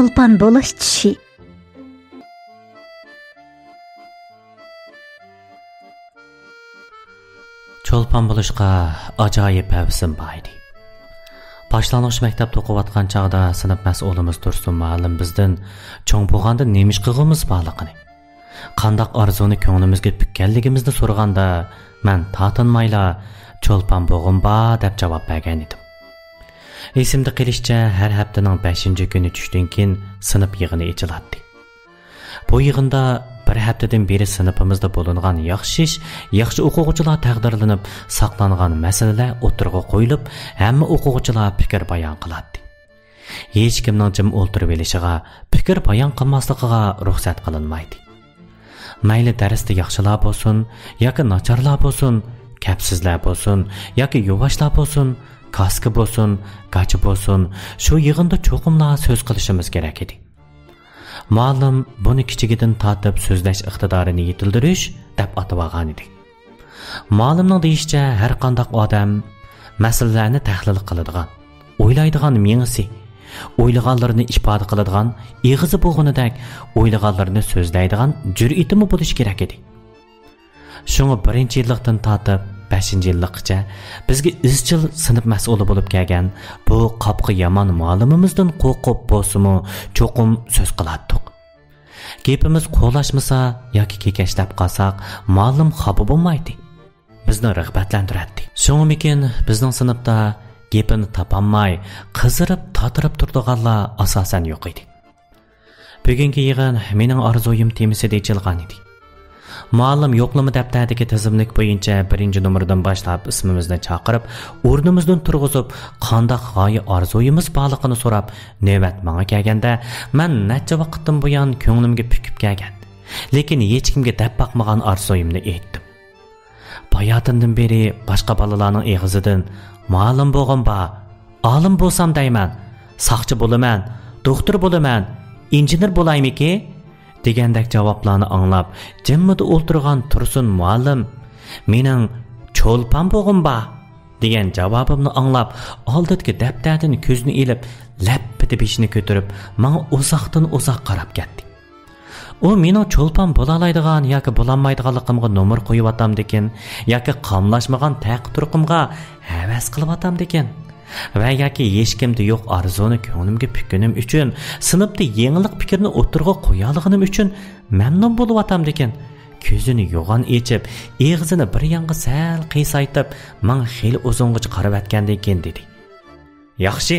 cho'lpon bo'lish tushi. Cho'lpon bo'lishqa ajoyib havasim bor edi. Boshlang'ich maktabda o'qiyotgan chog'da sinf mas'ulimiz Tursun muallim bizdan cho'ng bo'lganda nima ish qilg'imiz borligini, qandaq orzuni ko'nglimizga pukkanligimizni so'raganda men tatinmayla cho'lpon bo'g'im bor deb javob bergan edim. Esimda qilishcha har haftaning 5-kuni tushdan keyin sinf yig'ini ochiladi. Bu yig'inda bir haftadan beri sinfimizda bo'lingan yaxshi o'quvchilar taqdirlanib, saqlangan masalalar o'tirg'a qo'yilib, hamma o'quvchilar fikr bayon qiladi. Hech kimning jim o'ltirib olishiga, fikr bayon qilmasligiga ruxsat qilinmaydi. Mayli darsda yaxshilar bo'lsin yoki nacharlar bo'lsin, kapsizlar bo'lsin yoki yuvashlar bo'lsin, kaski bo'lsin, gachi bo'lsin, shu yig'inda cho'qimlar so'z qilishimiz kerak edi. Muallim buni kichigidan tortib so'zlash iqtidorini yetildirish deb atagan edi. Muallimning deyishicha, har qanday odam masalalarni tahlil qiladigan, o'ylaydigan miyasi, o'ylaganlarini ifoda qiladigan, eg'izi bo'lganidak o'ylaganlarini so'zlaydigan jur'atimi bo'lishi kerak edi. Shunga 1-yillikdan tortib 5-yillikgacha bizga izchil sinf mas'uli bo'lib kelgan bu qopqi yomon muallimimizdan qo'rqib bo'lsimi cho'qim so'z qilardik. Gapimiz qo'llashmasa yoki kekashlab qolsak, muallim xafa bo'lmaydi. Bizni rag'batlantiradi. Shuningdek, bizning sinfda gapini topolmay, qizirib, tatirib turadiganlar asosan yo'q edi. Bugungi yig'in mening orzuyim temasida yechilgan edi. Muallim yo'qlama daftaridagi tizimlik bo'yicha 1-nomerdan boshlab ismimizni chaqirib, o'rnimizdan turg'izib, qanday g'oya orzuyimiz borligini so'rab, navbat menga kelganda, men necha vaqtdan buyon ko'nglimga pukib kelgan, lekin hech kimga deb boqmagan orzuyimni aytdim. Bayotindan beri boshqa bolalarning eg'izidan muallim bo'lgan ba, olim bo'lsam deyman, soqchi bo'laman, doktor bo'laman, injener bo'laymiki degandek javoblarni anglab, jimmida o'ltirgan Tursun muallim mening cho'lpon bo'g'im bor degan javobimni anglab, oldidagi daftardan ko'zini ilib, lappida beshini ko'tarib, menga uzoq qarab ketdi. U mening cho'lpon bo'la oladigan yoki bo'lolmaydiganligimga nomer qo'yibatamdikin, yoki qamlashmagan taqdirqimga havas qilabatamdikin. Va yoki hech kimda yo'q arzuni ko'nglimga pukkanim uchun, sinfda yangilik fikrni o'tirg'a qo'yalganim uchun mamnun bo'layotamdikin. Ko'zini yo'g'on echib, eg'izini bir yonga sal qiyaytib, men xeyli uzungacha qarab atgandan keyin dedi: "Yaxshi,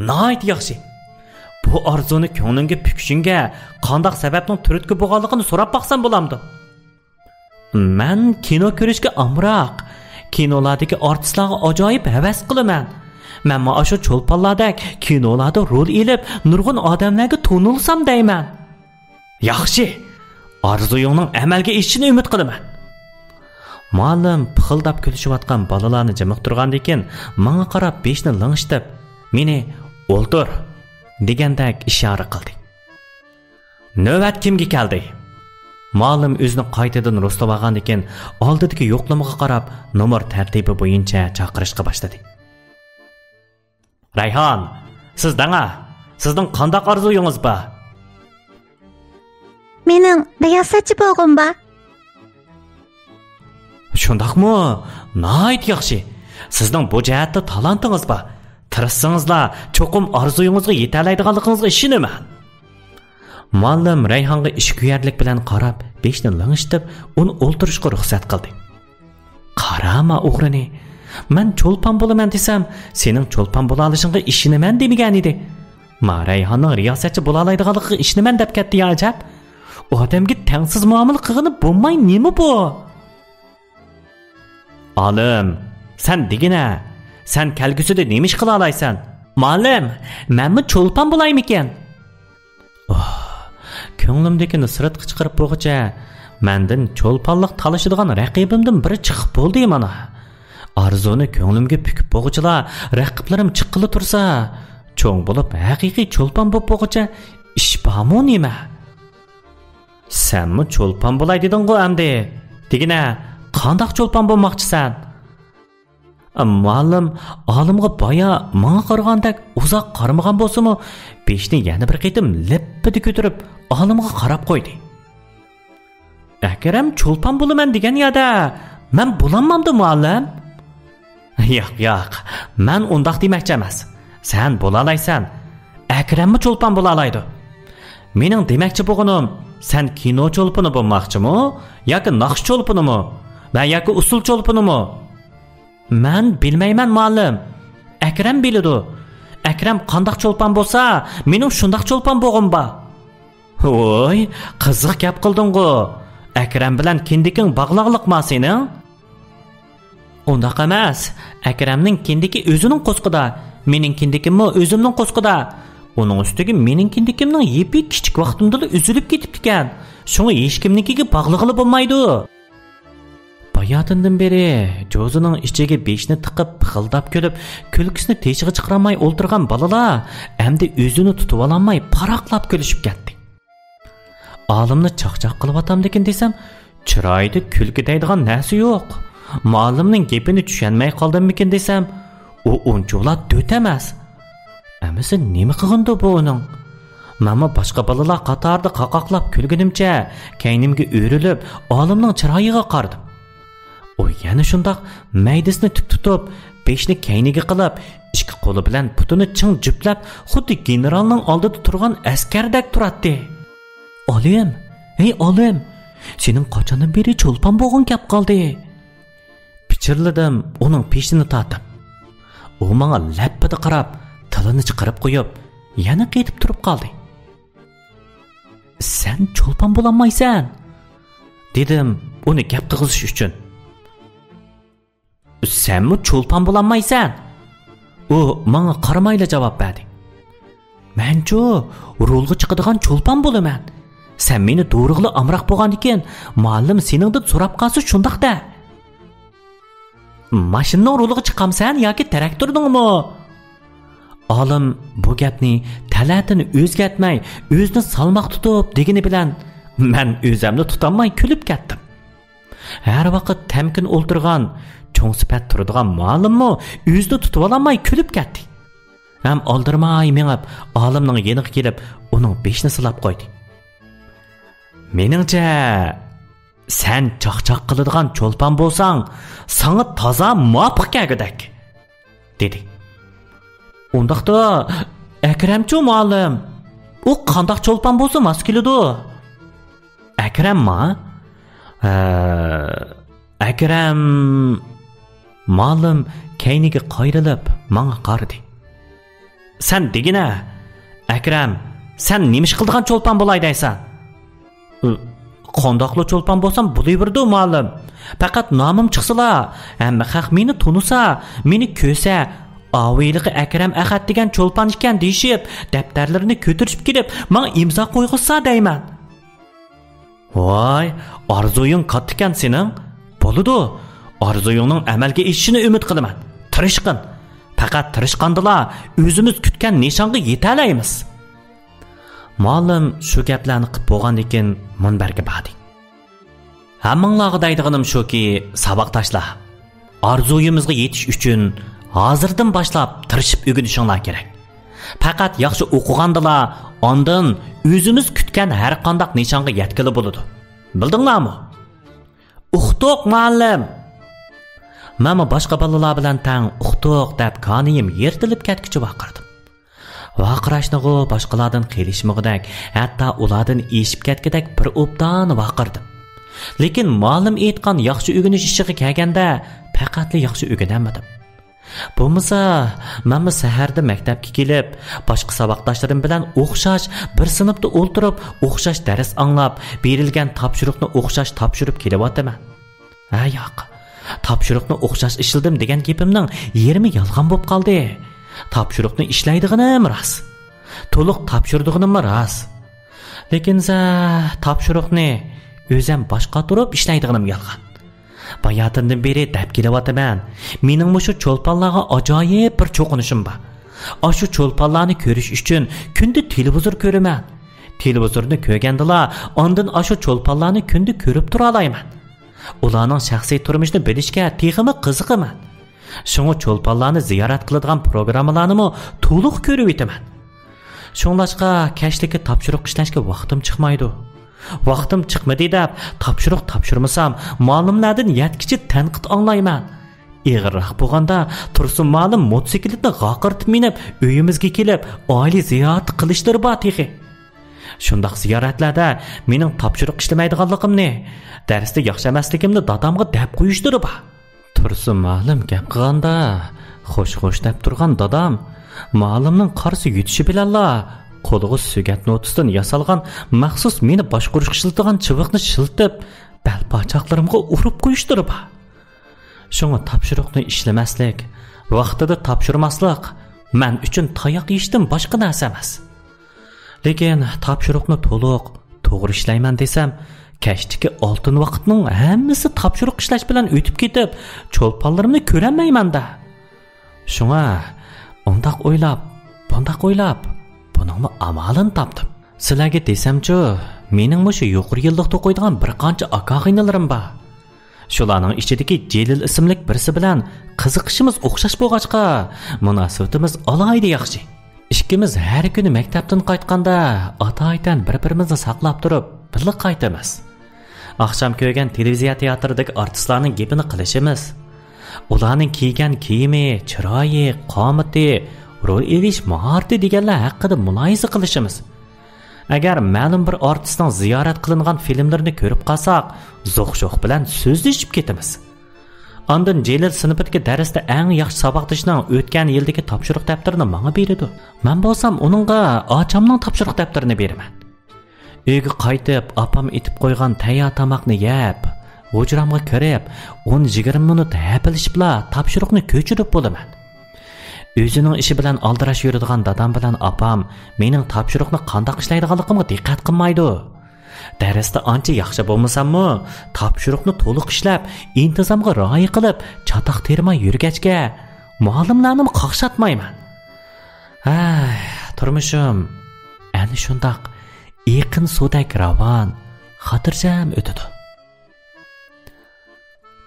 nihoyat yaxshi. Bu arzuni ko'nglimga pukishingga qanday sababning turtki bo'lganligini so'rab baqsam bo'lamdi? Men kino ko'rishga amroq, kinolardagi artistlarga ajoyib havas qilaman. Men mana shu cho'lponlardek kinolarda rol elib, nurg'un odamlarga to'nilsam deyman. Yaxshi, orzuyingning amalga oshishini umid qilaman." Muallim pixildab kulishayotgan bolalarni jimiqtirgandan keyin menga qarab beshni lang'ishtib, "Meni o'ltir" degandek ishora qildi. Navbat kimga keldi? Muallim o'zini qaytadan ro'slavagandan keyin oldidagi yo'qlamaga qarab, nomer tartibi bo'yicha chaqirishga boshladi. "Rayhon, sizning qanday orzuyingiz bor?" Mening riyosatchi bo'g'im bor. Shundaqmi? Nihoyat yaxshi. Sizning bu jihatda talantingiz bor. Tirishsangizlar, cho'qim orzuyingizga yetalaydiganligingizga ishonaman. Muallim Rayhonga ishkuyarlik bilan qarab, beshni lang'ishtib, uni o'ltirishga ruxsat qildi. "Qarama o'g'rini. Men cho'lpon bo'laman desam, sening cho'lpon bo'la olishingga ishonaman demagan edi. Ma Rayhonning riyosatchi bo'la oladiganligiga ishonaman deb ketdi ya ajab. Odamga tengsiz muomala qilgani bo'lmay nima bu?" "Olim, sen degina, sen kelgusida nima ish qila olaysan?" "Muallim, menmi cho'lpon bo'laymikan?" Ko'nglimdagi nusratga chiqarib bo'g'icha, mendan cho'lponliq talashadigan raqibimdan biri chiqib bo'ldi mana. Arzuni ko'nglimga pukib bo'g'ichilar, raqiblarim chiqqili tursa, cho'ng bo'lib haqiqiy cho'lpon bo'lib bo'g'icha ish bormi nima? "Senmi cho'lpon bo'lay deding-ku amdi? Degina, qanday cho'lpon bo'lmoqchisan?" Muallim olimga boya menga qaragandek uzoq qaramagan bo'lsa-mu, beshni yana bir qitim lippida ko'tarib olimga qarab qo'ydi. Akram cho'lpon bo'laman degan yoda, men bo'lanmamdi muallim. Yo'q, men undaq demoqchi emas. Sen bo'la olaysan. Akrammi cho'lpon bo'la oladi? Mening demoqchi bo'lganim, sen kino cho'lponi bo'lmoqchimi yoki naqsh cho'lponimi? Va yoki usul cho'lponimi? Men bilmayman muallim. Akram biladi. Akram qandoq cho'lpon bo'lsa, mening shundoq cho'lpon bo'g'im-ba. Voy, qiziq gap qilding-ku. Akram bilan kindiking bog'liqlikmi sening? Undaq emas. Akramning kindiki o'zining qo'sqida, mening kindikimmi o'zimning qo'sqida. Uning ustiga mening kindikimning yepi kichik vaqtimda uzilib ketibdi ekan. Shuni hech kimnikiga bog'lig'ili bo'lmaydi. Bayatından beri Jozining ichiga beshni tiqib pixildab kulib, kulkisini teshig'i chiqaramay o'ltirgan balalar endi o'zini tutib ololmay paraqlab kulishib ketdi. Olimni chaqchaq qilib atamdikin desam, chiroyda kulki deydigan narsa yo'q. Muallimning gapini tushunmay qoldimmikin desam, u unchoqlar do't emas. Amisi nima qilgandi bu uning? Mama boshqa balalar qatorda qaqoqlab kulgunimcha, kaynimga o'rilib, olimning chiroyiga qardim. O yana shundoq maydasini tik tutib, beshni kayniga qilib, ikki qo'li bilan putini ching juplab, xuddi generalning oldida turgan askardek turadi. Olim, ey olim, sening qachondan beri cho'lpon bo'g'in kap qoldi? Pichirladim uning peshini tortib. U menga lappida qarab, tilini chiqarib qo'yib, yana ketib turib qoldi. Sen cho'lpon bo'lamaysan, dedim uni gap tig'izish uchun. Senmi cho'lpon bo'lamaysan? U menga qaramayla javob berdi. Men-chu rolga chiqadigan cho'lpon bo'laman. Sen meni do'rig'li amroq bo'lgan ekan, muallim seningdan so'rab qolsa shundaqda. Mashinaning rolga chiqamsan yoki traktordingmi? Olim bu gapni talatini o'zgartmay, o'zini salmoq tutib degani bilan men o'zimni tutolmay kulib ketdim. Har vaqt tamkin o'ltirgan, cho'ng sifat turadigan muallimmi o'zini tutib olmay kulib ketdi. Ham oldirmay mengib, olimning yeniga kelib, uning beshni silab qo'ydi. Meningcha, sen chaqchaq qiladigan cho'lpon bo'lsang, sana toza muvofiq kelgudak, dedi. Undaqda Akramchu muallim, u qandoq cho'lpon bo'lsa mos keladi? Akrammi? Akram muallim kayniga qayrilib menga qaradi. Sen degina, Akram, sen nima ish qildigan cho'lpon bo'lay deysan? Qandoqli cho'lpon bo'lsam bo'laverdi muallim. Faqat nomim chiqsala, hamma xalq meni tunisa, meni ko'sa, aviyliqi Akram Ahad degan cho'lpon ekan deyishib, daftarlarini ko'tirib kelib, menga imzo qo'yg'izsa deyman. Voy, orzuying katta ekan sening. Bo'ladi. Orzuyingning amalga eshishini umid qilaman. Tirishqin. Faqat tirishqandila o'zimiz kutgan nishonga yeta olamiz. Muallim shu gaplarni qilib bo'lgandan keyin munbarga bordi. Hammanglarga deydiganim shuki, saboqdoshlar, orzuyimizga yetish uchun hozirdan boshlab tirishib o'rganishinglar kerak. Faqat yaxshi o'qigandila, ondan o'zimiz kutgan har qanday nishonga yetkili bo'ladi. Bildinglarmi? Uqtoq muallim. Mama boshqa balalar bilan tang uqtoq deb qoniyim yertilib ketkichi vaqirdim. Vaqirashnigo boshqalardan qilishmig'idak, hatto ulardan eshib ketgidek bir obdan vaqirdim. Lekin muallim aytgan yaxshi o'rganish ishiga kelganda faqatli yaxshi o'rganamadim. Bo'lmasa, men saharda maktabga kelib, boshqa saboqdoshlarim bilan o'xshash bir sinfda o'ltirib, o'xshash dars anglab, berilgan topshiriqni o'xshash topshirib kelyapman. Ha, yo'q. Topshiriqni o'xshash ishildim degan gapimning yerimi yolg'on bo'lib qoldi. Topshiriqni ishlaydiganim rost. To'liq topshirdiganim rost. Lekin topshiriqni o'zim boshqa turib ishlaydiganim yolg'on. Bayatından beri deb kelyapman. Mening shu cho'lponlarga ajoyib bir cho'qinishim bor. Shu cho'lponlarni ko'rish uchun kunda televizor ko'raman. Televizorni ko'rgandila, ondan shu cho'lponlarni kunda ko'rib tura olayman. Ularning shaxsiy turmushini bilishga texmi qiziqaman. Şoňa çolpanlarni ziyorat qiladigan programmalarni to'liq ko'rib o'taman. Şoňlaşqa käşliki tapşırıq işlashga vaqtim chiqmaydi. Vaqtim chiqmadi deb tapşırıq tapşırmasam, muallimlardan yetkichi tanqid anglayman. Ig'irroq bo'lganda Tursun muallim motosikletni g'aqirtib minib, uyimizga kelib, oila ziyorati qilishlari bor tehi. Shundaq ziyoratlarda mening tapşırıq ishlamaydiganligimni, darsda yaxshi emasligimni dadamga deb qo'yishlari bor. Tursun muallim gap qilganda, xo'sh deb turgan dadam muallimning qarshi yutishi bilanla qo'liga sugat notisdan yasalgan maxsus meni boshqarishga ishlatadigan chiviqni shiltib, balpochoqlarimga urib qo'yishlari bor. Şoňa tapşırıqni işlemaslik, vaqtida tapşırmaslik men uchun tayoq yeyishdan boshqa narsa emas. Lekin tapşırıqni to'liq, to'g'ri ishlayman desam, kashdagi oltin vaqtning hammasi tapşırıq ishlash bilan o'tib ketib, cho'lponlarimni ko'ramayman-da. Şoňa undaq o'ylab, buningmi amalini topdim. Sizlarga desamchi, mening shu yuqori yillikda qo'ydigan bir qancha aka-og'inlarim bor. Shularning ichidagi Jelil ismlik birisi bilan qiziqishimiz o'xshash bo'lg'achqa, munosabatimiz alohida yaxshi. Ikkimiz har kuni maktabdan qaytganda ota-aytan bir-birimizni saqlab turib, birga qaytamiz. Oqshom ko'rgan televiziya teatridagi artistlarning gapini qilishimiz, ularning kiygan kiyimi, chiroyi, qomati, rol elish mahorati deganlar haqida muloyiza qilishimiz. Agar ma'lum bir artistning ziyorat qilingan filmlarini ko'rib qolsak, zo'q-sho'q bilan so'zlashib ketamiz. Ondan Jelil sinfidagi darsda eng yaxshi saboqdishning o'tgan yildagi topshiriq daftarini menga beradi. Men bo'lsam uningga ochamning topshiriq daftarini beraman. Uyga qaytib, opam etib qo'ygan tayyor tomoqni yeb, hujramga kirib, 10-20 minut hapilishibla topshiriqni ko'chirib bo'laman. O'zining ishi bilan aldirash yuradigan dadam bilan opam mening topshiriqni qanday ishlaydiganligimga diqqat qilmaydi. Darsda ancha yaxshi bo'lmasam-mu, topshiriqni to'liq ishlab, intizomga rioya qilib, chatoq termay yurgachga muallimlarni qaqshatmayman. Turmushim ana shundaq yaqin suvdek ravon, xotirjam o'tadi.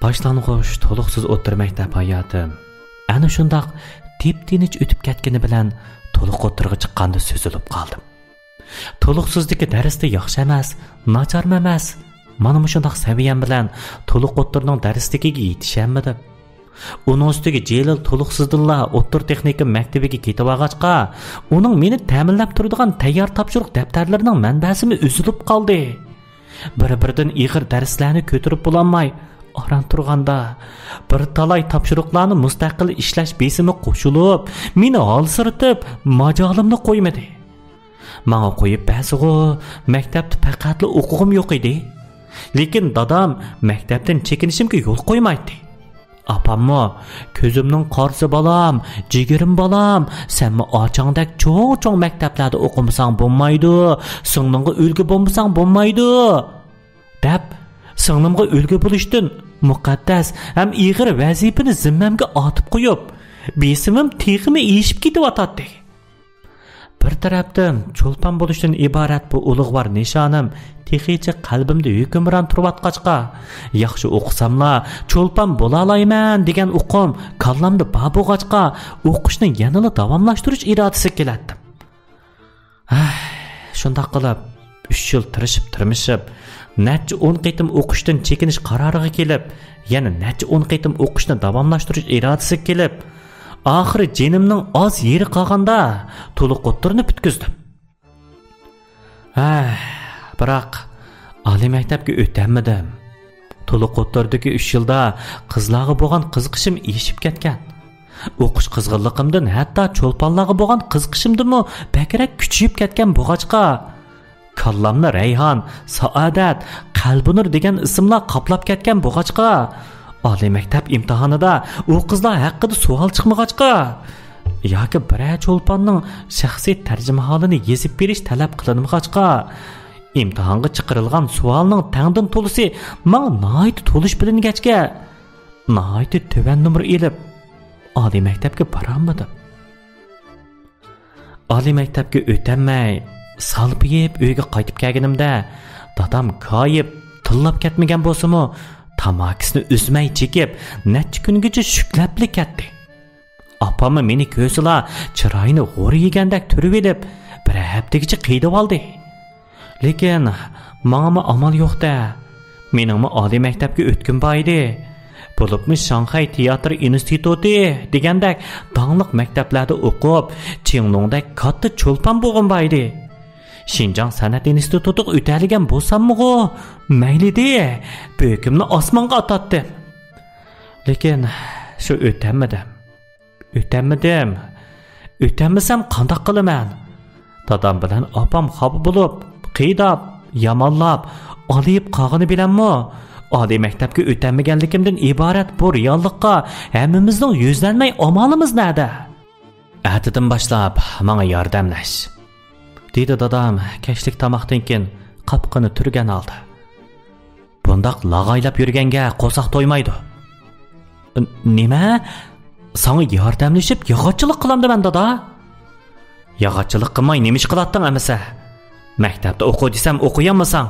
Boshlang'ich to'liqsiz o'tir maktab hayotim ana shundaq tep-tinch o'tib ketgani bilan to'liq o'tirg'i chiqqanda so'zilib qoldim. To'liqsizligi darsda yaxshi emas, nachar emas. Mana shundaq saviyam bilan to'liq o'tirning darsligiga yetishaman. Uning ustiga Jelil to'liqsizdilla o'tir texnika maktabiga ketib olg'achqa, uning meni ta'minlab turadigan tayyor topshiriq daftarlarining manbasimi uzilib qoldi. Bir-biridan ig'ir darslarni ko'tarib bo'lolmay aran turganda bir talay topshiriqlarni mustaqil ishlash besimi qo'shilib, meni holsiritib, majolimni qo'ymadi. Menga qo'yib ba'sig'u maktabda faqatli o'qig'im yo'q edi. Lekin dadam maktabdan chekinishimga yo'l qo'ymaydi. Apammo ko'zimning qorsi bolam, jigirim bolam, senmi ochangdak cho'ng maktablarda o'qimasang bo'lmaydi, singlingga ulgu bo'lmasang bo'lmaydi deb singlimga ulgu bo'lishdan muqaddas ham ig'ir vazifani zimmamga otib qo'yib, besimim teg'imi eshib ketyotdi. Bir tarafdan cho'lpon bo'lishdan iborat bu ulug'vor nishonim texicha qalbimda hukmron turayotqachqa, yaxshi o'qisamla cho'lpon bo'la olayman degan o'qim kallamda bor bo'lg'achqa, o'qishni yanada davomlashtirish irodasi kelatdi. Shunday qilib 3 yil tirishib, necha 10 qitim o'qishdan chekinish qaroriga kelib, yana necha 10 qitim o'qishni davomlashtirish irodasi kelib, oxiri jenimning oz yeri qolganda to'liq o'tirni bitkizdim. Biroq oliy maktabga o'tamadim. To'liq o'tirdagi 3 yilda qizlarga bo'lgan qiziqishim eshib ketgan. O'qish qizg'inligimdan hatto cho'lponlarga bo'lgan qiziqishimdimi bakrak kuchayib ketgan bo'lg'achqa, kallamni Rayhon, Saodat, Qalbinur degan ismlar qoplab ketgan bo'lg'achqa, oliy maktab imtihonida u qizlar haqida savol chiqmag'achqa yoki biror cho'lponning shaxsiy tarjima holini yezib berish talab qilinmag'achqa, imtihonga chiqarilgan savolning tangdan to'lisi menga nihoyat to'lish bilingachga, nihoyat tuvan numr elib oliy maktabga borolmadim. Oliy maktabga o'tamay salpiyib uyga qaytib kelganimda dadam koyib tillab ketmagan bo'lsa-mu, tamakisini üzmay chekib necha kungacha shuklabli ketdi. Opammi meni ko'zila chiroyini g'o'r yegandak turib edib bir haftagacha qiydib oldi. Lekin menga amal yo'q-da. Meningmi oliy maktabga o'tkim bor edi. Bo'libmi Shanxay teatr instituti degandak dangliq maktablarda o'qib, Qinglongda katta cho'lpon bo'lgan bor edi. Xinjiang san'at institutiga o'taligan bo'lsam-mu, mayli-de, bo'kimni osmonga otatdim. Lekin shu o'tamadim. Qanday qilaman? Dadam bilan opam xafa bo'lib, qiydab, yamonlab, olib qog'ini bilanmi? Oliy maktabga o'tamaganligimdan iborat bu reallikqa hammamizning yuzlanmay amalimiz nada? Atidan boshlab menga yordamlash. Dedi dadam kashlik tomoqdan keyin qapqini turgan oldi. Bundaq lag'aylab yurganga qo'saq to'ymaydi. Nima? Sana yordamlashib yog'ochchilik qilamdaman dada. Yog'ochchilik qilmay nima ish qilatding amasa? Maktabda o'qi desam o'qiyamasang,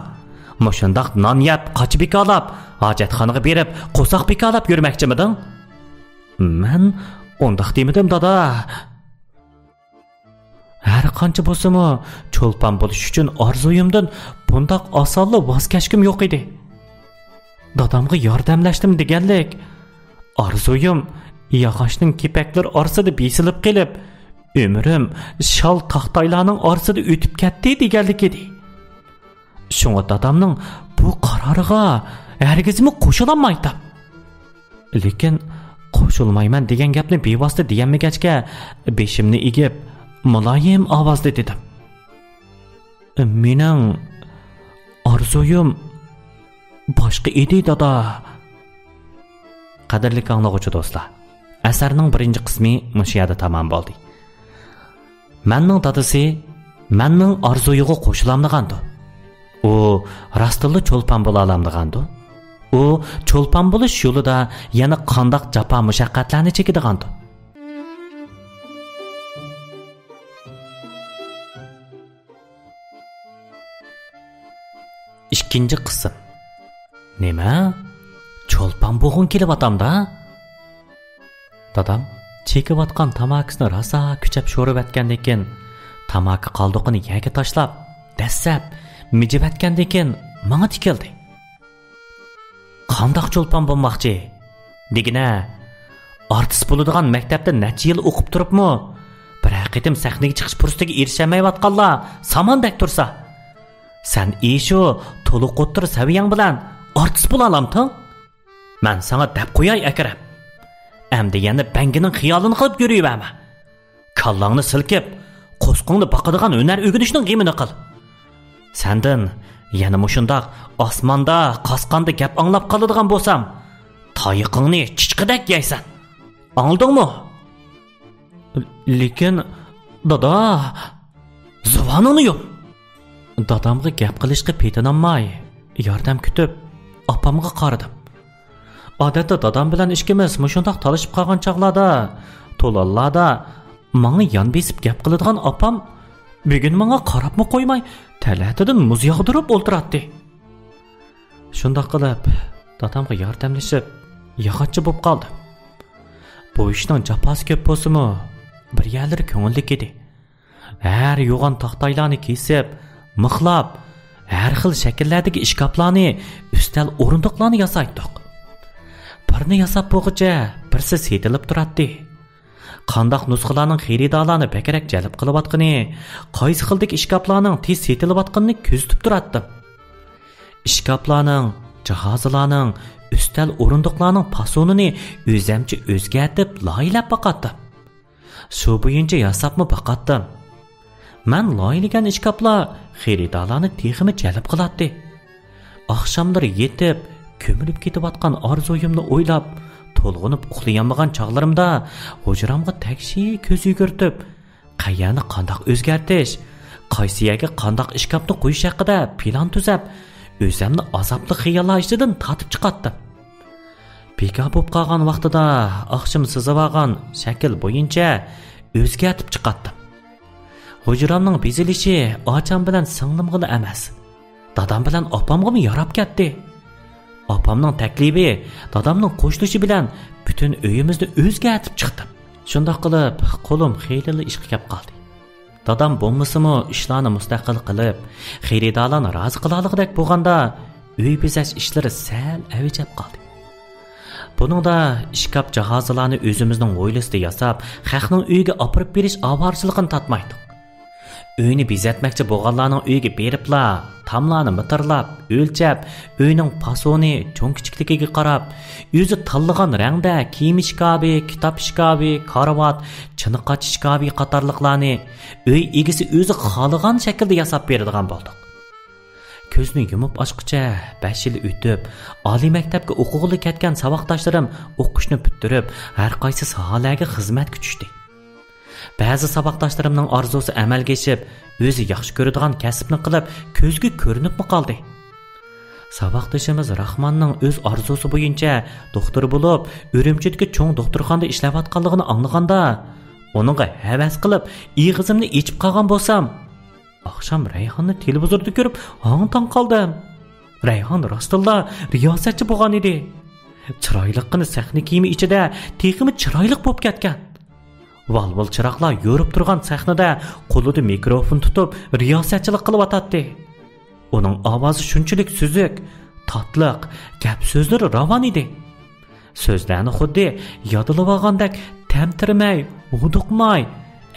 mushundaq non yeb, qochib bekalab, hojatxonaga berib, qo'saq bekalab yurmoqchimiding? Men undaq demadim dada. Har qancha bo'lsa-mu, cho'lpon bo'lish uchun orzuyimdan bundaq osonli voz kechkim yo'q edi. Dadamga yordamlashdim deganlik, orzuyim yog'ochning kepaklar orasida besilib qilib, umrim shol taxtaylarning orasida o'tib ketdi deganlik edi. Shunga dadamning bu qaroriga hargizmi qo'shilolmaydim. Lekin qo'shilmayman degan gapni bevosita deganmagachga beshimni egib muloyim ovozda dedim. Mening orzuyim boshqa edi dada. Qadrli anglag'uvchi do'stlar, asarning birinchi qismi mushu yerda tamom bo'ldi. Menning dadasi menning orzuyiga qo'shilamdigandi. U rastilla cho'lpon bo'la olamdigandi. U cho'lpon bo'lish yo'lida yana qandoq jafo mushaqqatlarni chekidigandi. İkinci qism. Nima? Cho'lpon bo'g'in kelyapti-da? Dadam chekiyotgan tamakisini rosa kuchab sho'rib atgandan keyin tamaki qoldiqini yerga tashlab, dassab, mijib atgandan keyin menga tikildi. Qandoq cho'lpon bo'lmoqchi? Degina, artist bo'ladigan maktabda necha yil o'qib turibmi? Bir haqiqatim sahnaga chiqish fursatiga erishamayotganlar samandek tursa, sen isho to'liq o'ttir saviyang bilan artist bo'la olamsan? Men sana deb qo'yay Akram. Endi yana bangining xiyolini qilib yurayverma. Kallangni silkib, qo'sqingni boqadigan hunar o'rganishning g'imini qil. Sendan yana mushundoq osmonda qasqanda gap anglab qoladigan bo'lsam, tayiqingni chichqidak yeysan. Angladingmi? Lekin dada, zuvaningni yop. Dadamga gap qilishga petinolmay, yordam kutib, opamga qaradim. Odatda dadam bilan ishkimiz mushundoq talashib qolgan chaqlarda, to'lallarda menga yon besib gap qiladigan opam bugun menga qarabmi qo'ymay, talatidan muz yog'dirib o'ltiradi. Shundoq qilib, dadamga yordamlashib, yog'ochchi bo'lib qoldi. Bu ishning jafosi ko'p bo'lsa-mu, bir yerlari ko'ngillik edi. Har yo'g'on taxtaylarni kesib, mixlab, har xil shakllardagi ishkoplarni, ustal o'rindiqlarni yasaydik. Birini yasab bo'g'icha, birsi setilib turadi. Qandoq nusxalarning xaridorlarni bakarak jalb qilayotgani, qaysi xildagi ishkoplarning tez setilayotganini kuzatib turadim. Ishkoplarning, jihozlarning, ustal o'rindiqlarning fasonini o'zimcha o'zgartib, loyilab boqatdim. Shu bo'yicha yasabmi boqatdim. Men loyilagan ishkoplar xaridorlarni texmi jalb qiladi. Oqshomlari yetib, ko'milib ketayotgan orzuyimni o'ylab, to'lg'inib uxlayolmagan chog'larimda hujramga takshi ko'z yugurtib, qayerni qandoq o'zgartish, qaysi yerga qandoq ishkopni qo'yish haqida plan tuzab, o'zimni azobli xiyollar ichidan tatib chiqatdim. Bekor bo'lib qolgan vaqtida oqshom sizib olgan shakl bo'yicha o'zgartib chiqatdim. Hujramning bezilishi ocham bilan singlimgina emas, dadam bilan opamga yarab ketdi. Apamning taklifi, dadamning qo'shilishi bilan butun uyimizni o'zgartirib chiqdim. Shundoq qilib, qo'lim xeyli ishga kelib qoldi. Dadam bo'lmasimi ishlarni mustaqil qilib, xaridorlarni rozi qilaligidek bo'lganda, uy bezash ishlari sal avjab qoldi. Buningda ishkap jihozlarni o'zimizning o'ylisida yasab, xalqning uyiga olib berish ovorchiligini tatmaydi. Uyni bezatmoqchi bo'lganlarning uyiga beribla, tamlarni mitirlab, o'lchab, uyning fasoni, cho'ng kichikligiga qarab, o'zi tanlagan rangda kiyim shkabi, kitob shkabi, karvat, chiniqach shkabi qatorliqlarni uy egasi o'zi xohlagan shaklda yasab beradigan bo'ldik. Ko'zni yumib ochqicha 5 yil o'tib, oliy maktabga o'qig'ili ketgan saboqdoshlarim o'qishni bitirib, har qaysi sohalarga xizmatga tushdi. Ba'zi saboqdoshlarimning orzusi amalga oshib, o'zi yaxshi ko'radigan kasbni qilib, ko'zga ko'rinibmi qoldi. Saboqdoshimiz Rahmonning o'z orzusi bo'yicha doktor bo'lib, Urumchidagi cho'ng doktorxonada ishlayotganligini anglaganda, uningga havas qilib, ig'izimni ichib qolgan bo'lsam, Akşam Rayhonni televizorda ko'rib, hang-tong qoldim. Rayhon rostilla riyosatchi bo'lgan edi. Chiroyliqqina sahna kiyimi ichida texmi chiroyli bo'lib ketgan. Val-val chiroqlar yo'rib turgan sahnada qo'lida mikrofon tutib riyosatchilik qilib o'tadi. Uning ovozi shunchalik suzuk, tatliq, gap so'zlari ravon edi. So'zlarni xuddi yodilib olgandek tamtirmay, uduqmay,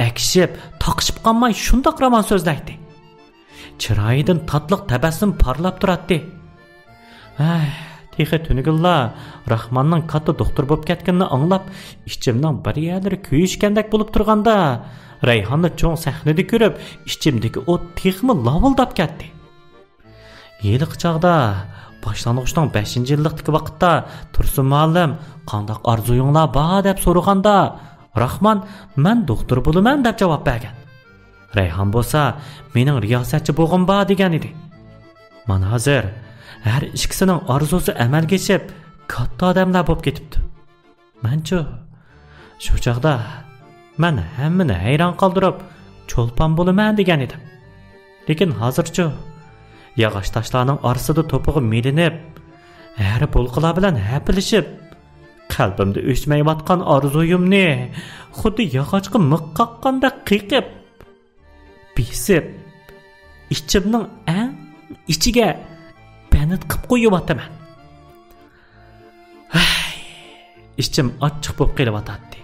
akishib, taqishib qolmay shundoq ravon so'zlaydi. Chiroyidan tatliq tabassum parlab turadi. Texi tunigilla Rahmonning katta doktor bo'lib ketganini anglab, ichimning bir yerlari kuyishgandek bo'lib turganda, Rayhonni cho'ng sahnada ko'rib, ichimdagi o't texmi lavildab ketdi. Yiliq chog'da boshlang'ichning 5-yillikdagi vaqtda Tursun muallim qandoq orzuyinglar bor deb so'raganda, Rahmon men doktor bo'laman deb javob bergan. Rayhon bo'lsa mening riyosatchi bo'lg'im bor degan edi. Mana hozir har ikkisining orzusi amalga oshib, katta odamlar bo'lib ketibdi. Menchu shu chog'da men hammani hayron qoldirib, cho'lpon bo'laman degan edim. Lekin hozircha yog'och toshlarning orasida to'pig'i melinib, har bulqilar bilan hapilishib, qalbimda o'chmayotgan orzuyimni xuddi yog'ochga miq qoqqanda qiqib, bisib, ichimning eng ichiga banit qilib qo'yibataman. Ichim ochiq bo'lib qelyapti.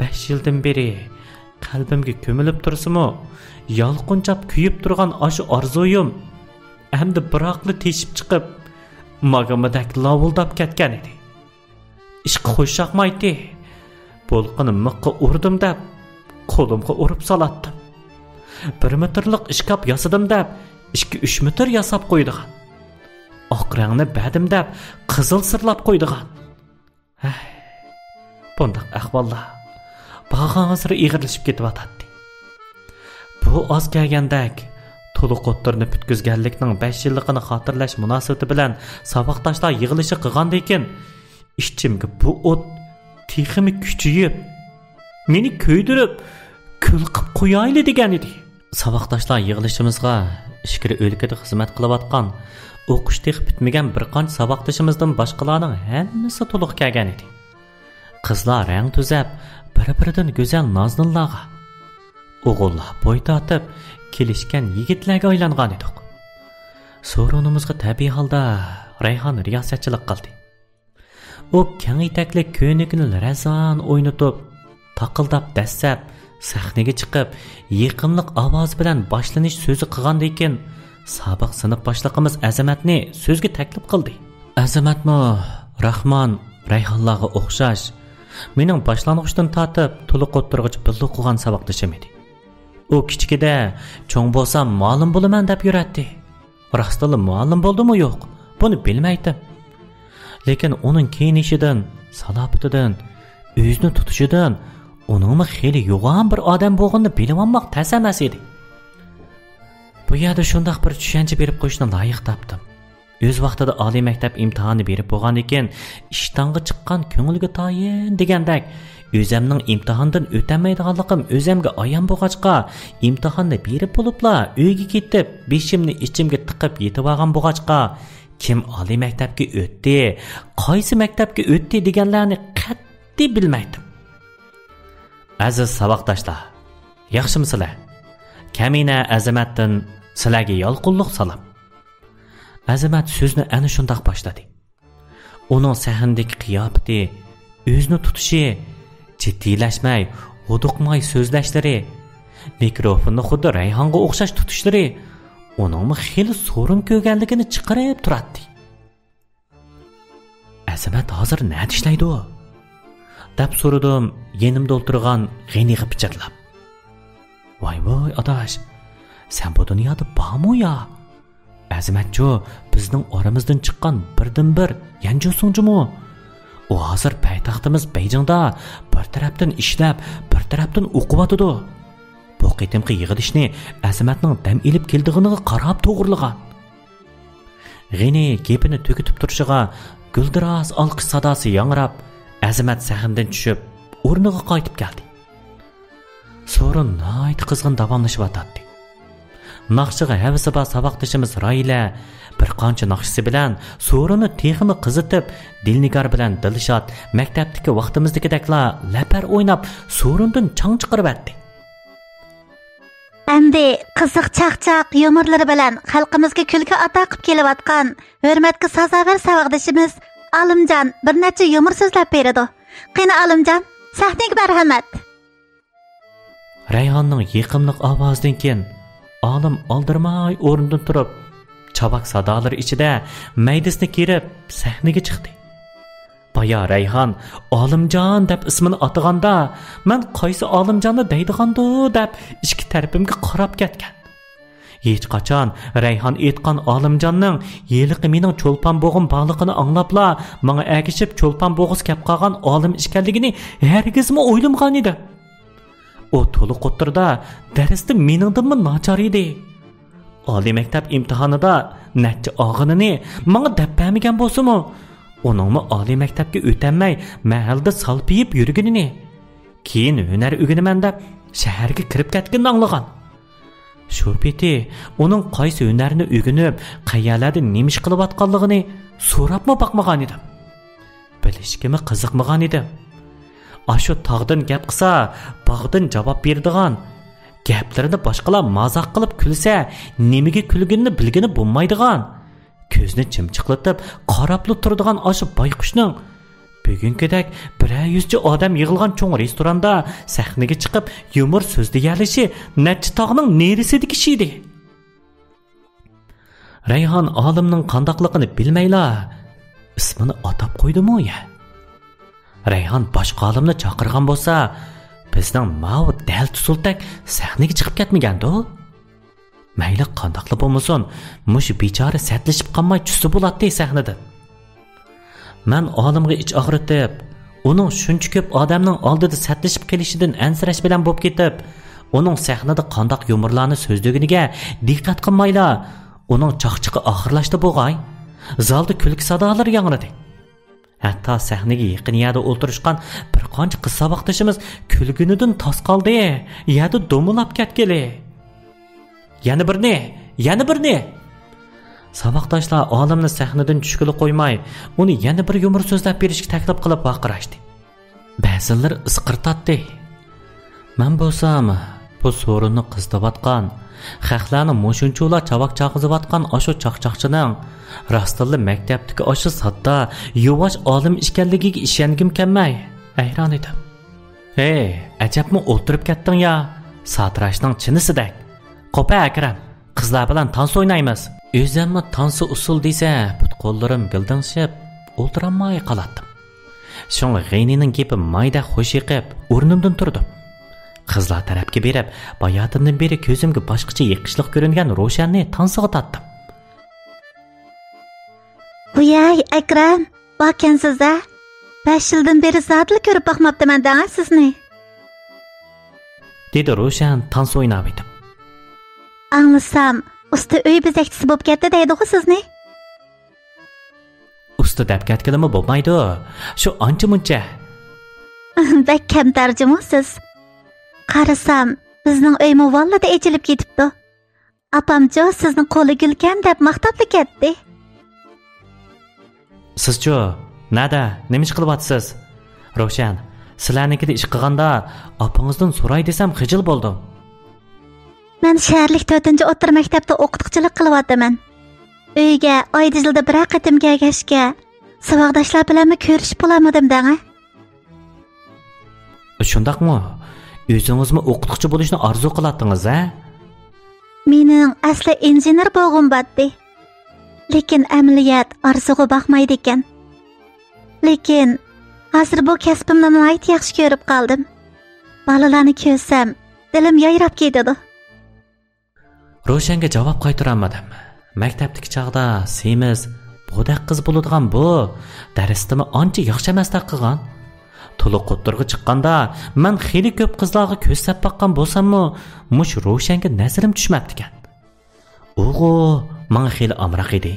5 yildan beri qalbimga ko'milib tursimi, yolqinchab kuyib turgan o'sha orzuyim endi biroqli teshib chiqib, magamadak lavildab ketgan edi. Ishqi xo'shaqmaydi. Bo'lqini miqqa urdim deb, qo'limga urib solatdim. 1 metrlik ishkap yasadim deb, 2-3 metr yasab qo'ydigan. Oq rangni badim deb, qizil sirlab qo'ydigan. Bundaq ahvollar bag'ansira ig'irlashib ketyapti. Bu oz kelgandek, to'liq o'ttirni bitkizganlikning 5 yilligini xotirlash munosabati bilan saboqdoshlar yig'ilishi qilgandan keyin ichimga bu o't texmi kuchayib, meni kuydirib, kul qilib qo'yayli degan edi. Saboqdoshlar yig'ilishimizga ishkiri o'lkada xizmat qilayotgan, o'qish tex bitmagan bir qancha saboqdoshimizdan boshqalarning hammasi to'liq kelgan edi. Qizlar rang tuzab, bir-biridan go'zal noznillarga, o'g'illar bo'y tortib, kelishgan yigitlarga aylangan edik. So'ronimizga tabiiy holda Rayhon riyosatchilik qildi. U keng etakli ko'ynakni razon o'ynatib, taqildab dassab, sahnaga chiqib, yiqimliq ovoz bilan boshlanish so'zi qilgandan keyin sobiq sinf boshlig'imiz Azamatni so'zga taklif qildi. Azamatmi Rahmon Rayhonlarga o'xshash mening boshlang'ichdan tortib to'liq o'ttirg'ich birga qilgan saboqdoshim edi. U kichikida cho'ng bo'lsam ma'lum bo'laman deb yuradi. Rostila ma'lum bo'ldimi yo'q, buni bilmaydim. Lekin uning kiyinishidan, salobatidan, o'zini tutishidan uningmi xeyli yo'g'on bir odam bo'lganini bilib olmoq tas emas edi. Bu yerda shundoq bir tushuncha berib qo'yishni loyiq topdim. O'z vaqtida oliy maktab imtihoni berib bo'lgan ekan, ishtonga chiqqan ko'ngilga tayin degandek, o'zimning imtihondan o'tamaydiganligim o'zimga ayon bo'lg'achqa, imtihonni berib bo'libla uyga ketib, beshimni ichimga tiqib yetib olgan bo'lg'achqa, kim oliy maktabga o'tdi, qaysi maktabga o'tdi deganlarni qat'iy bilmaydim. Aziz saboqdoshlar, yaxshimisizlar? Kamina Azamatdan sizlarga yolqinliq salom. Azamat so'zni ana shundoq boshladi. Uning sahnadagi qiyofati, o'zini tutishi, jiddiylashmay, huduqmay so'zlashlari, mikrofonni xuddi Rayhonga o'xshash tutishlari uningmi xili so'rin ko'rganligini chiqarib turadi. Azamat hozir nima ishlaydi u? deb so'radim yenimda o'tirgan G'aniga pichirlab. Voy adash, sen bu dunyoda bormi ya? Azamatcho bizning oramizdan chiqqan birdan-bir yanjusungchimi? U hozir poytaxtimiz Beyjingda bir tarafdan ishlab, bir tarafdan o'qiyotidi. Bu qitimqi yig'ilishni Azamatning dam elib keldiginiga qarab to'g'rilagan. G'ani gapini to'kitib turishiga guldiroz olqish sadosi yangrab, Azamat sahnadan tushib, o'rniga qaytib keldi. So'rin nihoyat qizg'in davomlashyotdi. Naqshiga havasi bor saboqdoshimiz Roila bir qancha naqshisi bilan so'rini texini qizitib, Dilnigar bilan Dilshod maktabdagi vaqtimizdagidekla lapar o'ynab, so'rindan chang chiqaribdi. Endi qiziq chaqchaq yumorlari bilan xalqimizga kulgi ato qilib kelayotgan hurmatga sazovor saboqdoshimiz Olimjon bir necha yumor so'zlab beradi. Qani Olimjon, sahnaga marhamat. Rayhonning yiqimliq ovozidan keyin olim oldirmay o'rnidan turib, chabak sadolar ichida maydasini kerib sahnaga chiqdi. Baya Rayhon Olimjon deb ismini ataganda, men qaysi Olimjonni deydigandi deb ikki tarafimga qarab ketgan. Hech qachon Rayhon aytgan Olimjonning yeliqi mening cho'lpon bo'g'im borligini anglabla, menga agishib cho'lpon bo'g'iz kep qolgan olim ishkanligini hargizmi o'ylamagan edi. O to'liq o'tirda darsda meningdinmi nachar edi. Oliy maktab imtihonida necha og'inini menga deb bermagan bo'lsa-mu, uningmi oliy maktabga o'tanmay mahalda salpiyib yurganini, keyin hunar o'g'inaman deb shaharga kirib ketganini anglagan. Shu peti uning qaysi hunarni o'rganib, qayerlarda nima ish qilayotganligini so'rabmi boqmagan edim. Bilishgimi qiziqmagan edim. Ashu tog'dan gap qilsa, bog'dan javob beradigan, gaplarini boshqalar mazoq qilib kulsa, nimaga kulganini bilgani bo'lmaydigan, ko'zni chimchiqlatib qarabli turadigan ashu bayqushning bugünkidek 100 odam yig'ilgan cho'ng restoranda sahnaga chiqib yumor so'zda yalishi necha tog'ning nerisidagi ish edi. Rayhon olimning qandoqligini bilmayla ismini atab qo'ydimi ya? Rayhon boshqa olimni chaqirgan bo'lsa, bizning mau dal tusultak sahnaga chiqib ketmagandi-ku. Mayli qandoqli bo'lmasin, mush bechora satlashib qolmay tushsa bo'ladi sahnada. Men olimga ich og'ritib, uning shuncha ko'p odamning oldida satlashib kelishidan ansirash bilan bo'lib ketib, uning sahnada qandoq yumorlarni so'zliginiga diqqat qilmayla, uning chaqchiqi oxirlashdi bo'lg'ay. Zalda kulki sadolar yangradi. Hatto sahnaga yaqin yerda o'tirishgan bir qancha qiz saboqdoshimiz kulgunidan tos qoldi, yerda do'milab ketgili. Yana birni. Saboqdoshlar olimni sahnadan tushgili qo'ymay, uni yana bir yumor so'zlab berishga taklif qilib baqirashdi. Ba'zilar isqirtatdi. Men bo'lsam, bu so'rinni qizdivatgan, xalqlarni mo'shuncholar chavaq chaqizayotgan osho chaqchaqchining rostilla maktabdagi osho sodda, yuvosh olim ekanligiga ishongim kelmay, hayron edim. Hey, ajabmi o'ltirib ketding ya, satrashning chinisidek. Qo'pa Akram, qizlar bilan tans o'ynaymiz. O'zimni tansi usul desa, but qo'llarim gildingshib, o'ltiramay qoladim. So'ng G'aynining gapi mayda xo'sh yiqib, o'rnimdan turdim. Qizlar tarafga berib, bayotimdan beri ko'zimga boshqacha yiqishliq ko'ringan Ro'shanni tansiga tatdim. Voy Akram, bakansiz-a? 5 yildan beri zotli ko'rib boqmabdiman-da sizni. Dedi Ro'shan tans o'ynab etib. Anglasam, usta uy bezakchisi bo'lib ketdi deydi-ku sizni. Usta deb ketganimi bo'lmaydi. Shu ancha-muncha. Bak kam tarjimasiz. Qarasam, bizning uymi vallada echilib ketibdi. Apamjo sizni qo'li gulkan deb maqtabli ketdi. Sizchu, nada, nima ish qilyapsiz? Ravshan, sizlarnikida ish qilganda opangizdan so'ray desam xijil bo'ldim. Men shaharlik 4-o'rta maktabda o'qituvchilik qilyapman. Uyga oyda yilda bir qatim kelgashga, saboqdoshlar bilan ko'rishib bo'lamadim dang. Shundaqmi? O'zingizmi o'qituvchi bo'lishni orzu qiladingiz, a? Mening asli injener bo'lg'im bordi. Lekin amaliyot orzuga boqmaydi ekan. Lekin hozir bu kasbimni nihoyat yaxshi ko'rib qoldim. Bolalarni ko'rsam, dilim yayrab ketadi. Ravshanga javob qaytarolmadim. Maktabdagi chaqda semiz, bo'dak qiz bo'ladigan bu darsdimi ancha yaxshi emasdek qilgan. To'liq o'ttirg'i chiqqanda men xeyli ko'p qizlarga ko'rsab baqqan bo'lsam-mu, mush Ravshanga nazarim tushmabdi ekan. O'g'o, menga xeyli amroq edi.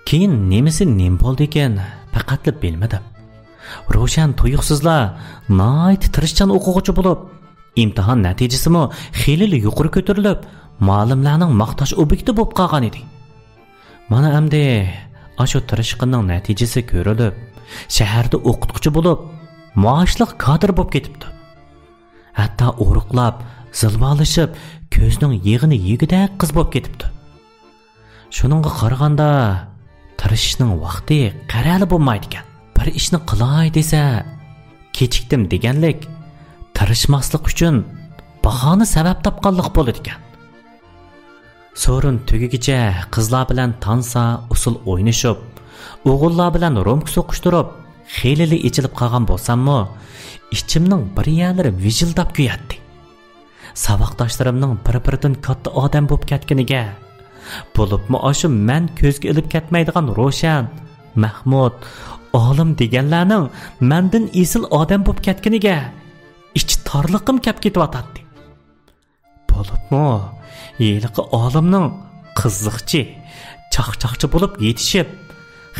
Keyin nemisi nim bo'ldi ekan, faqat bilmadim. Ravshan tuyuqsizlar, nihoyat tirishchan o'quvchi bo'lib, imtihon natijasimi xeyli yuqori ko'tarilib, muallimlarning maqtash obyekti bo'lib qolgan edi. Mana endi ashu tirishqinning natijasi ko'rilib, shaharda o'qituvchi bo'lib, maoshli kadr bo'lib ketibdi. Hatto o'ruqlab, zilvolishib, ko'zning yig'ini yegidek qiz bo'lib ketibdi. Shuningga qaraganda, tirishishning vaqti qarali bo'lmaydi ekan. Bir ishni qilay desa, kechikdim deganlik, tirishmaslik uchun bahona sabab topganlik bo'ladi ekan. So'rin tugigicha qizlar bilan tansa, usul o'ynashib, o'g'illar bilan romk so'qishtirib, xeylili ichilib qolgan bo'lsam-mu, ichimning bir yerlari vijildab kuyatdi. Saboqdoshlarimning bir-biridan katta odam bo'lib ketganiga, bo'libmi oshu men ko'zga ilib ketmaydigan Ravshan, Mahmud, olim deganlarning mendan esil odam bo'lib ketganiga ich torliqim kelib ketyotdi. Bo'libmi yiliqi olimning qiziqchi, chaqchaqchi bo'lib yetishib,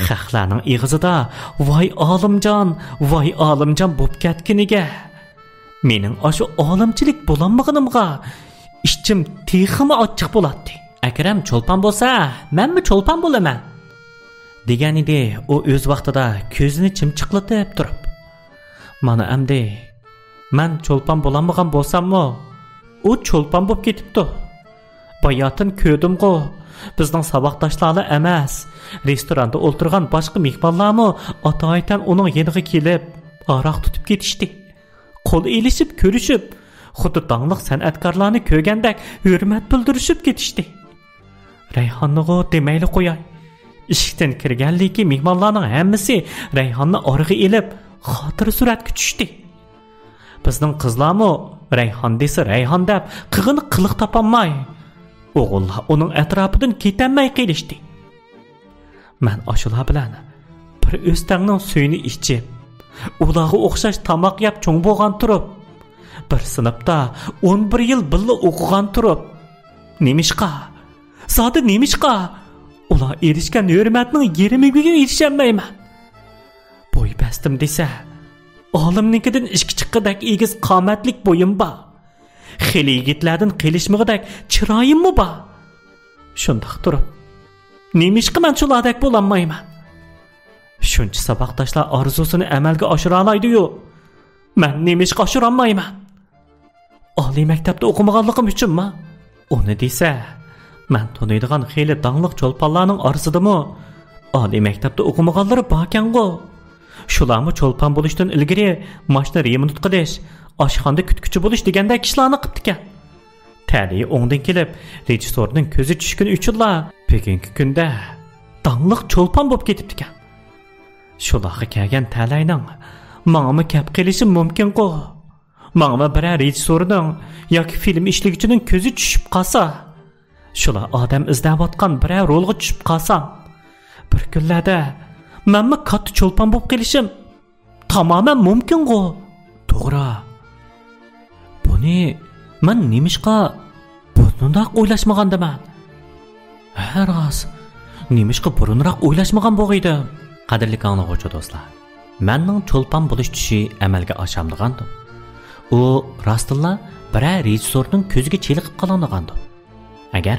xalqlarning ig'izida voy olimjon bo'lib ketganiga, mening oshu olimchilik bo'lolmaganimga ichim teximi ochiq bo'ladi. Akram cho'lpon bo'lsa, menmi cho'lpon bo'laman degan edi u o'z vaqtida ko'zini chimchiqlatib turib. Mana endi men cho'lpon bo'lolmagan bo'lsam-mu, u cho'lpon bo'lib ketibdi. Bayotin ko'rdim-ku, bizning saboqdoshlarlar emas, restoranda o'ltirgan boshqa mehmonlarmi atoytan uning yeniga kelib, aroq tutib ketishdi. Qo'l elishib, ko'rishib, xuddi dangliq san'atkorlarni ko'rgandek hurmat bildirishib ketishdi. Rayhonnigo demayli qo'yay. Eshikdan kirganligi mehmonlarning hammasi Rayhonni org'i elib, xotir suratga tushdi. Bizning qizlarmi Rayhon desa Rayhon deb qig'ini qiliq topolmay, o'g'illar uning atrofidan ketamay qilishdi. Men ashular bilan bir o'stangning suyini ichib, ularga o'xshash tamoq yeb cho'ng bo'lgan turib, bir sinfda 11 yil birga o'qigan turib, nemishqa? Zodi nemishqa? Ular erishgan hurmatning yerimiga erishamayman. Bo'y bastim desa, olimnikidan ishki chiqqidek egiz qomatlik bo'yim bor. Xili yigitlardan qilishmig'idak chiroyimmi bor. Shundaq turib, nemishqa men shulardek bo'lolmayman. Shuncha saboqdoshlar orzusini amalga oshira olmaydi-yu, men nemishqa oshira olmayman. Oliy maktabda o'qimaganligim uchunmi? Uni desa, men taniydigan xeyli dangliq cho'lponlarning orasidami oliy maktabda o'qimaganlari bor-ku. Shularmi cho'lpon bo'lishdan ilgari mashina remont qilish, oshxonada kutkuchi bo'lish degandek ishlarni qilibdi ekan. Ta'liyi o'ngdan kelib, rejissorning ko'zi tushgani uchunlar bugungi kunda dangliq cho'lpon bo'lib ketibdi ekan. Shularga kelgan ta'layning menga kap qilishi mumkin-ku. Menga bir rejissorning yoki film ishligichining ko'zi tushib qolsa, shular odam izlayotgan bir rolga tushib qolsam, bir kunlarda menmi katta cho'lpon bo'lib qilishim tamoman mumkin-ku. To'g'ri. Buni men nemishqa bundoq o'ylashmagandaman. Haros, nemishqa burunroq o'ylashmagan bo'g'iydim. Qadrli anglag'uvchi do'stlar, menning cho'lpon bo'lish tushi amalga oshamdigandi. U rostilla bir rejissorning ko'ziga cheliqib qolgandigandi. Agar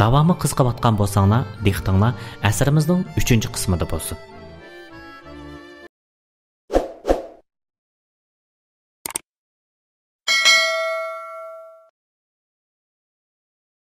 davomi qiziqayotgan bo'lsanglar, diqqatinglar asrimizning 3-qismida bo'lsin.